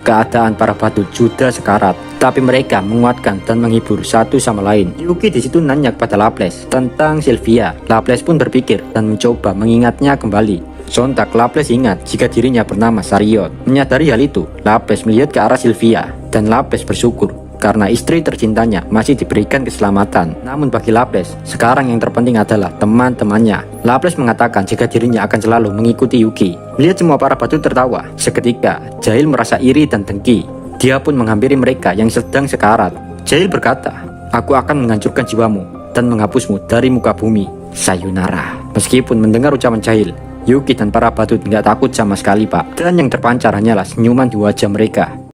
keadaan para badut sudah sekarat, tapi mereka menguatkan dan menghibur satu sama lain. Yuki di situ nanya kepada Laples tentang Sylvia. Laples pun berpikir dan mencoba mengingatnya kembali. Sontak Laples ingat jika dirinya bernama Sarion. Menyadari hal itu, Laples melihat ke arah Sylvia dan Laples bersyukur karena istri tercintanya masih diberikan keselamatan. Namun bagi Laples, sekarang yang terpenting adalah teman-temannya. Laples mengatakan jika dirinya akan selalu mengikuti Yuki. Melihat semua para badut tertawa, seketika Jahil merasa iri dan dengki. Dia pun menghampiri mereka yang sedang sekarat. Jahil berkata, "Aku akan menghancurkan jiwamu dan menghapusmu dari muka bumi. Sayonara." Meskipun mendengar ucapan Jahil, Yuki dan para badut nggak takut sama sekali, Pak. Dan yang terpancar hanyalah senyuman di wajah mereka.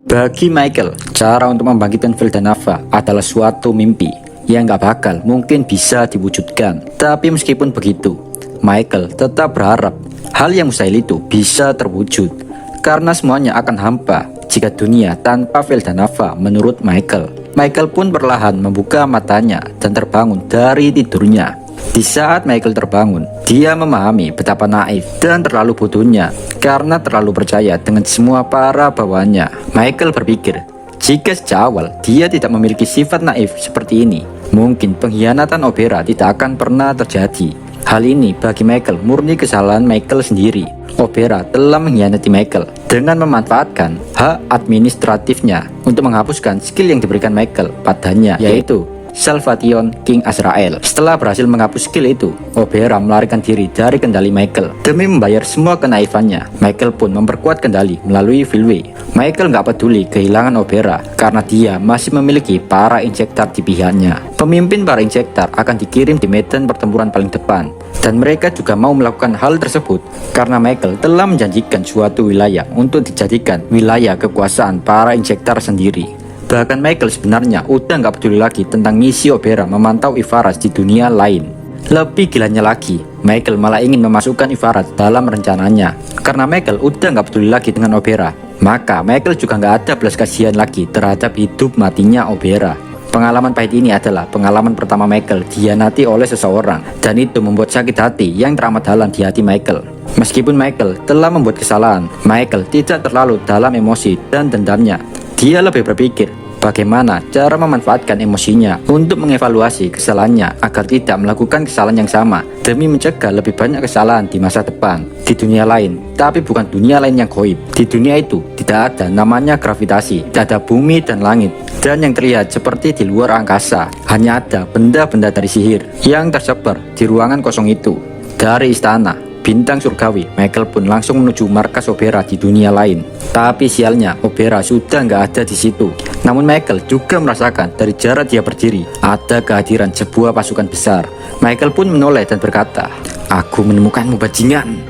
Bagi Michael, cara untuk membangkitkan Veldanava adalah suatu mimpi yang gak bakal mungkin bisa diwujudkan. Tapi meskipun begitu, Michael tetap berharap hal yang mustahil itu bisa terwujud. Karena semuanya akan hampa jika dunia tanpa Veldanava menurut Michael. Michael pun perlahan membuka matanya dan terbangun dari tidurnya. Di saat Michael terbangun, dia memahami betapa naif dan terlalu bodohnya karena terlalu percaya dengan semua para bawahannya. Michael berpikir, jika sejak awal dia tidak memiliki sifat naif seperti ini, mungkin pengkhianatan Obera tidak akan pernah terjadi. Hal ini bagi Michael murni kesalahan Michael sendiri. Obera telah mengkhianati Michael dengan memanfaatkan hak administratifnya untuk menghapuskan skill yang diberikan Michael padanya, yaitu Salvation King Azrael. Setelah berhasil menghapus skill itu, Obera melarikan diri dari kendali Michael. Demi membayar semua kenaifannya, Michael pun memperkuat kendali melalui Vilway. Michael nggak peduli kehilangan Obera karena dia masih memiliki para injektor di pihaknya. Pemimpin para injektor akan dikirim di medan pertempuran paling depan, dan mereka juga mau melakukan hal tersebut karena Michael telah menjanjikan suatu wilayah untuk dijadikan wilayah kekuasaan para injektor sendiri. Bahkan Michael sebenarnya udah nggak peduli lagi tentang misi Obera memantau Ivaras di dunia lain. Lebih gilanya lagi, Michael malah ingin memasukkan Ivaras dalam rencananya. Karena Michael udah nggak peduli lagi dengan Obera, maka Michael juga nggak ada belas kasihan lagi terhadap hidup matinya Obera. Pengalaman pahit ini adalah pengalaman pertama Michael dihianati oleh seseorang, dan itu membuat sakit hati yang teramat dalam di hati Michael. Meskipun Michael telah membuat kesalahan, Michael tidak terlalu dalam emosi dan dendamnya. Dia lebih berpikir bagaimana cara memanfaatkan emosinya untuk mengevaluasi kesalahannya agar tidak melakukan kesalahan yang sama demi mencegah lebih banyak kesalahan di masa depan di dunia lain, tapi bukan dunia lain yang goib. Di dunia itu tidak ada namanya gravitasi, tidak ada bumi dan langit, dan yang terlihat seperti di luar angkasa hanya ada benda-benda dari sihir yang tersebar di ruangan kosong itu. Dari istana bintang surgawi, Michael pun langsung menuju markas Obera di dunia lain. Tapi sialnya, Obera sudah nggak ada di situ. Namun Michael juga merasakan dari jarak dia berdiri ada kehadiran sebuah pasukan besar. Michael pun menoleh dan berkata, "Aku menemukanmu bajingan."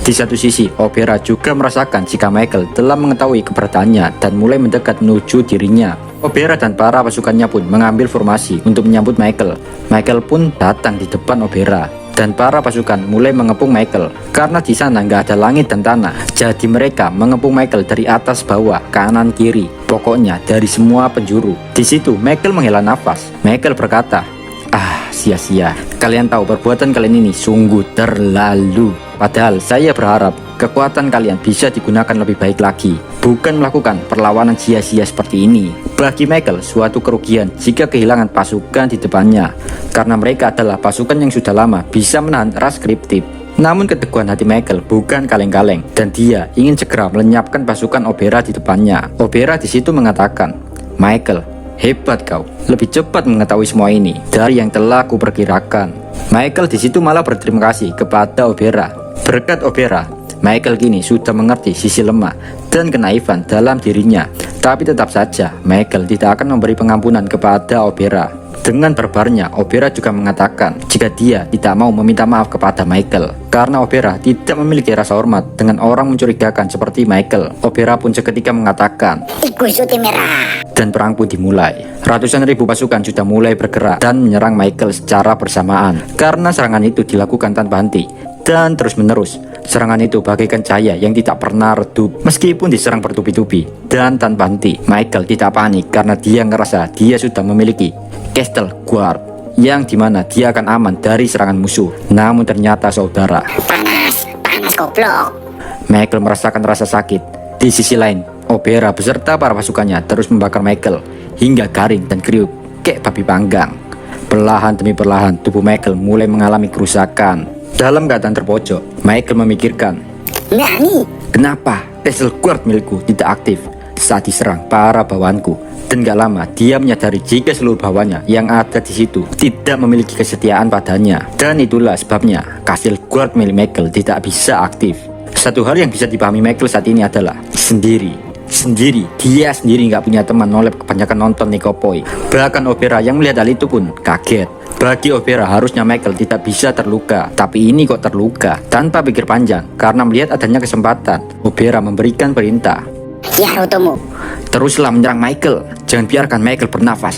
Di satu sisi, Obera juga merasakan jika Michael telah mengetahui keberadaannya dan mulai mendekat menuju dirinya. Obera dan para pasukannya pun mengambil formasi untuk menyambut Michael. Michael pun datang di depan Obera, dan para pasukan mulai mengepung Michael karena di sana nggak ada langit dan tanah. Jadi mereka mengepung Michael dari atas bawah, kanan kiri, pokoknya dari semua penjuru. Di situ Michael menghela nafas. Michael berkata, "Ah, sia-sia. Kalian tahu perbuatan kalian ini sungguh terlalu. Padahal saya berharap kekuatan kalian bisa digunakan lebih baik lagi, bukan melakukan perlawanan sia-sia seperti ini." Bagi Michael, suatu kerugian jika kehilangan pasukan di depannya, karena mereka adalah pasukan yang sudah lama bisa menahan ras kriptid. Namun keteguhan hati Michael bukan kaleng-kaleng, dan dia ingin segera melenyapkan pasukan Obera di depannya. Obera di situ mengatakan, "Michael, hebat kau, lebih cepat mengetahui semua ini dari yang telah kuperkirakan." Michael di situ malah berterima kasih kepada Obera. Berkat Obera, Michael kini sudah mengerti sisi lemah dan kenaifan dalam dirinya. Tapi tetap saja, Michael tidak akan memberi pengampunan kepada Obera. Dengan barbarnya, Obera juga mengatakan jika dia tidak mau meminta maaf kepada Michael. Karena Obera tidak memiliki rasa hormat dengan orang mencurigakan seperti Michael. Obera pun seketika mengatakan, "Ikuti merah." Dan perang pun dimulai. Ratusan ribu pasukan sudah mulai bergerak dan menyerang Michael secara bersamaan. Karena serangan itu dilakukan tanpa henti dan terus-menerus. Serangan itu bagaikan cahaya yang tidak pernah redup. Meskipun diserang bertubi-tubi dan tanpa henti, Michael tidak panik karena dia ngerasa dia sudah memiliki Castle Guard, yang dimana dia akan aman dari serangan musuh. Namun ternyata saudara, Panas goblok. Michael merasakan rasa sakit. Di sisi lain, Obera beserta para pasukannya terus membakar Michael hingga garing dan kriuk kayak babi panggang. Perlahan demi perlahan tubuh Michael mulai mengalami kerusakan. Dalam keadaan terpojok, Michael memikirkan, kenapa Tesla Guard milikku tidak aktif saat diserang para bawahanku? Dan gak lama dia menyadari jika seluruh bawahannya yang ada di situ tidak memiliki kesetiaan padanya. Dan itulah sebabnya Kastil Guard milik Michael tidak bisa aktif. Satu hal yang bisa dipahami Michael saat ini adalah sendiri. Dia sendiri nggak punya teman nolep kebanyakan nonton Nikopoi. Bahkan Obera yang melihat hal itu pun kaget. Bagi Obera harusnya Michael tidak bisa terluka, tapi ini kok terluka. Tanpa pikir panjang, karena melihat adanya kesempatan, Obera memberikan perintah. Ya Otomo, Teruslah menyerang Michael. Jangan biarkan Michael bernafas.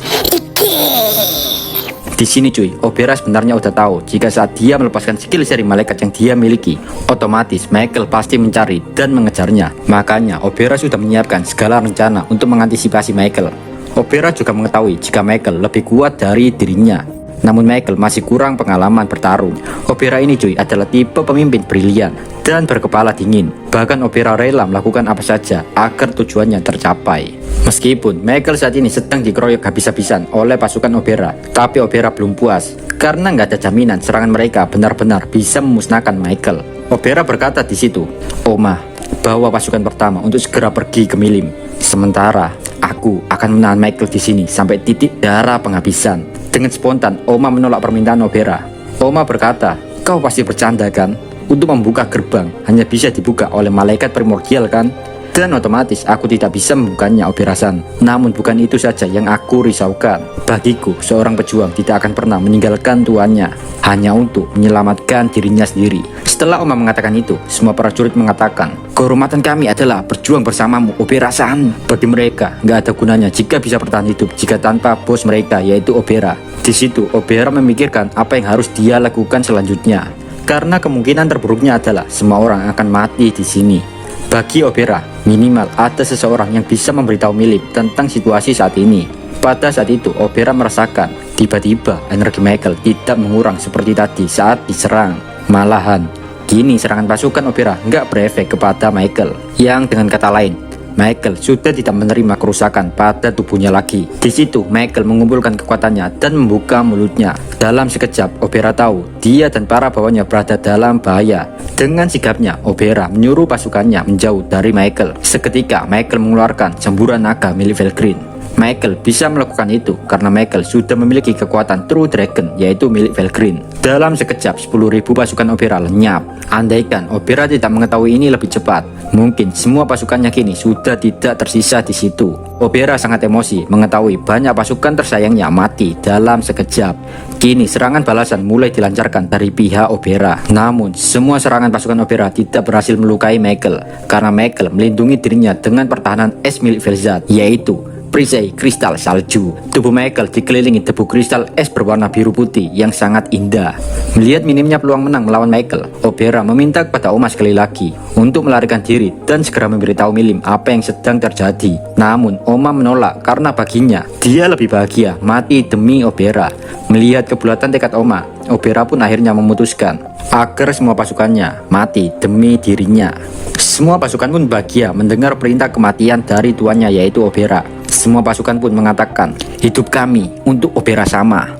Di sini cuy, Obera sebenarnya udah tahu jika saat dia melepaskan skill seri malaikat yang dia miliki, otomatis Michael pasti mencari dan mengejarnya. Makanya Obera sudah menyiapkan segala rencana untuk mengantisipasi Michael. Obera juga mengetahui jika Michael lebih kuat dari dirinya. Namun Michael masih kurang pengalaman bertarung. Obera ini cuy adalah tipe pemimpin brilian dan berkepala dingin. Bahkan Obera rela melakukan apa saja agar tujuannya tercapai. Meskipun Michael saat ini sedang dikeroyok habis-habisan oleh pasukan Obera, tapi Obera belum puas karena nggak ada jaminan serangan mereka benar-benar bisa memusnahkan Michael. Obera berkata di situ, Oma, bawa pasukan pertama untuk segera pergi ke Milim. Sementara aku akan menahan Michael di sini sampai titik darah penghabisan. Dengan spontan, Oma menolak permintaan Obera. Oma berkata, kau pasti bercanda kan? Untuk membuka gerbang hanya bisa dibuka oleh malaikat primordial kan? Dan otomatis aku tidak bisa membukanya, Obera-san. Namun bukan itu saja yang aku risaukan. Bagiku, seorang pejuang tidak akan pernah meninggalkan tuannya hanya untuk menyelamatkan dirinya sendiri. Setelah Oma mengatakan itu, semua prajurit mengatakan, kehormatan kami adalah berjuang bersamamu, Obera-san. Bagi mereka, nggak ada gunanya jika bisa bertahan hidup jika tanpa bos mereka, yaitu Obera. Di situ, Obera memikirkan apa yang harus dia lakukan selanjutnya. Karena kemungkinan terburuknya adalah semua orang akan mati di sini. Bagi Obera, minimal ada seseorang yang bisa memberitahu Milim tentang situasi saat ini. Pada saat itu, Obera merasakan tiba-tiba energi Michael tidak mengurang seperti tadi saat diserang. Malahan, kini serangan pasukan Obera nggak berefek kepada Michael. Yang dengan kata lain, Michael sudah tidak menerima kerusakan pada tubuhnya lagi. Di situ, Michael mengumpulkan kekuatannya dan membuka mulutnya. Dalam sekejap, Obera tahu dia dan para bawahannya berada dalam bahaya. Dengan sigapnya, Obera menyuruh pasukannya menjauh dari Michael. Seketika, Michael mengeluarkan semburan naga milik Velgreen. Michael bisa melakukan itu karena Michael sudah memiliki kekuatan True Dragon, yaitu milik Velgreen. Dalam sekejap, 10.000 pasukan Obera lenyap. Andaikan Obera tidak mengetahui ini lebih cepat, mungkin semua pasukannya kini sudah tidak tersisa di situ. Obera sangat emosi mengetahui banyak pasukan tersayangnya mati dalam sekejap. Kini serangan balasan mulai dilancarkan dari pihak Obera. Namun, semua serangan pasukan Obera tidak berhasil melukai Michael karena Michael melindungi dirinya dengan pertahanan es milik Velzat, yaitu perisai kristal salju. Tubuh Michael dikelilingi debu kristal es berwarna biru putih yang sangat indah. Melihat minimnya peluang menang melawan Michael, Obera meminta kepada Oma sekali lagi untuk melarikan diri dan segera memberitahu Milim apa yang sedang terjadi. Namun Oma menolak karena baginya dia lebih bahagia mati demi Obera. Melihat kebulatan tekad Oma, Obera pun akhirnya memutuskan agar semua pasukannya mati demi dirinya. Semua pasukan pun bahagia mendengar perintah kematian dari tuannya, yaitu Obera. Semua pasukan pun mengatakan, hidup kami untuk Obera sama.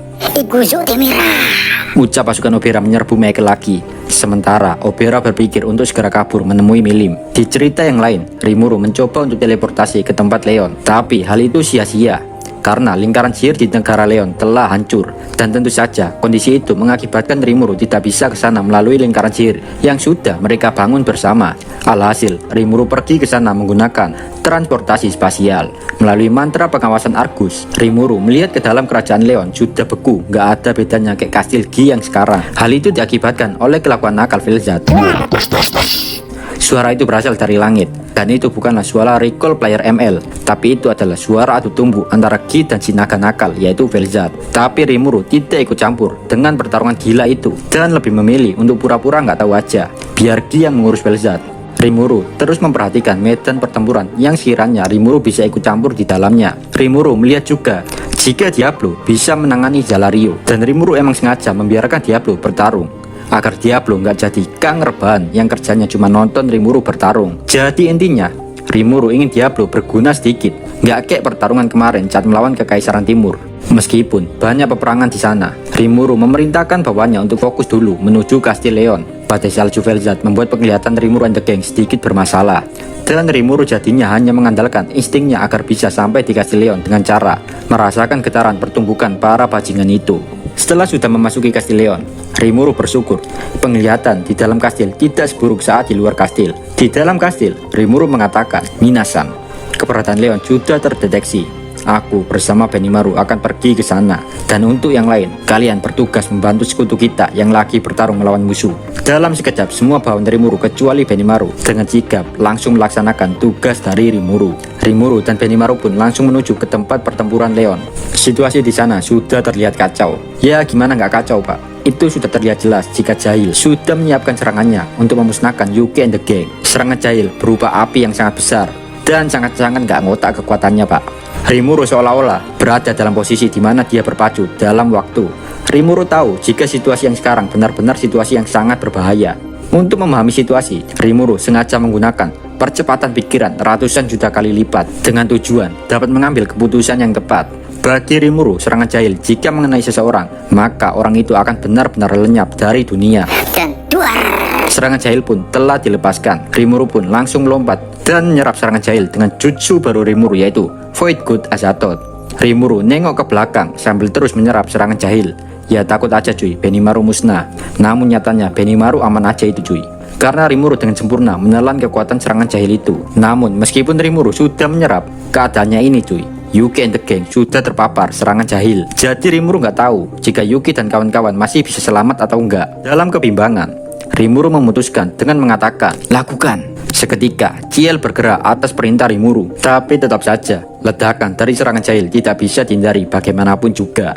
Ucap pasukan Obera menyerbu Michael lagi. Sementara Obera berpikir untuk segera kabur menemui Milim. Di cerita yang lain, Rimuru mencoba untuk teleportasi ke tempat Leon, tapi hal itu sia-sia karena lingkaran sihir di negara Leon telah hancur. Dan tentu saja kondisi itu mengakibatkan Rimuru tidak bisa ke sana melalui lingkaran sihir yang sudah mereka bangun bersama. Alhasil, Rimuru pergi ke sana menggunakan transportasi spasial. Melalui mantra pengawasan Argus, Rimuru melihat ke dalam kerajaan Leon sudah beku, gak ada bedanya kayak kastil Gi yang sekarang. Hal itu diakibatkan oleh kelakuan nakal Velzat. Suara itu berasal dari langit, dan itu bukanlah suara recall player ML, tapi itu adalah suara adu tumbuh antara Gi dan si naga nakal, yaitu Velzat. Tapi Rimuru tidak ikut campur dengan pertarungan gila itu, dan lebih memilih untuk pura-pura nggak tahu aja, biar Gi yang mengurus Velzat. Rimuru terus memperhatikan medan pertempuran yang sekiranya Rimuru bisa ikut campur di dalamnya. Rimuru melihat juga jika Diablo bisa menangani Zalario, dan Rimuru emang sengaja membiarkan Diablo bertarung. agar Diablo nggak jadi kang rebahan yang kerjanya cuma nonton Rimuru bertarung. Jadi intinya, Rimuru ingin Diablo berguna sedikit, nggak kayak pertarungan kemarin saat melawan Kekaisaran Timur. Meskipun banyak peperangan di sana, Rimuru memerintahkan bawahnya untuk fokus dulu menuju Kastil Leon. Badai salju Vel'Zad membuat penglihatan Rimuru and the Gang sedikit bermasalah. Dan Rimuru jadinya hanya mengandalkan instingnya agar bisa sampai di Kastil Leon dengan cara merasakan getaran pertumbukan para bajingan itu. Setelah sudah memasuki Kastil Leon, Rimuru bersyukur penglihatan di dalam kastil tidak seburuk saat di luar kastil. Di dalam kastil, Rimuru mengatakan, "Minasan, keberadaan Leon sudah terdeteksi. Aku bersama Benimaru akan pergi ke sana. Dan untuk yang lain, kalian bertugas membantu sekutu kita yang lagi bertarung melawan musuh." Dalam sekejap, semua bawahan Rimuru kecuali Benimaru dengan sigap langsung melaksanakan tugas dari Rimuru. Rimuru dan Benimaru pun langsung menuju ke tempat pertempuran Leon. Situasi di sana sudah terlihat kacau. Ya gimana nggak kacau, Pak? Itu sudah terlihat jelas jika Jahil sudah menyiapkan serangannya untuk memusnahkan Yuki and the Gang. Serangan Jahil berupa api yang sangat besar dan sangat-sangat nggak ngotak kekuatannya, Pak. Rimuru seolah-olah berada dalam posisi di mana dia berpacu dalam waktu. Rimuru tahu jika situasi yang sekarang benar-benar situasi yang sangat berbahaya. Untuk memahami situasi, Rimuru sengaja menggunakan percepatan pikiran ratusan juta kali lipat dengan tujuan dapat mengambil keputusan yang tepat. Bagi Rimuru, serangan Jahil jika mengenai seseorang, maka orang itu akan benar-benar lenyap dari dunia. Serangan Jahil pun telah dilepaskan. Rimuru pun langsung melompat dan menyerap serangan Jahil dengan jutsu baru Rimuru, yaitu Void God Azatot. Rimuru nengok ke belakang sambil terus menyerap serangan Jahil. Ya takut aja cuy, Benimaru musnah. Namun nyatanya Benimaru aman aja itu cuy, karena Rimuru dengan sempurna menelan kekuatan serangan Jahil itu. Namun meskipun Rimuru sudah menyerap, keadaannya ini cuy, Yuki and the Gang sudah terpapar serangan Jahil. Jadi Rimuru nggak tahu jika Yuki dan kawan-kawan masih bisa selamat atau enggak. Dalam kebimbangan, Rimuru memutuskan dengan mengatakan, "Lakukan." Seketika, Ciel bergerak atas perintah Rimuru. Tapi tetap saja, ledakan dari serangan Jahil tidak bisa dihindari bagaimanapun juga.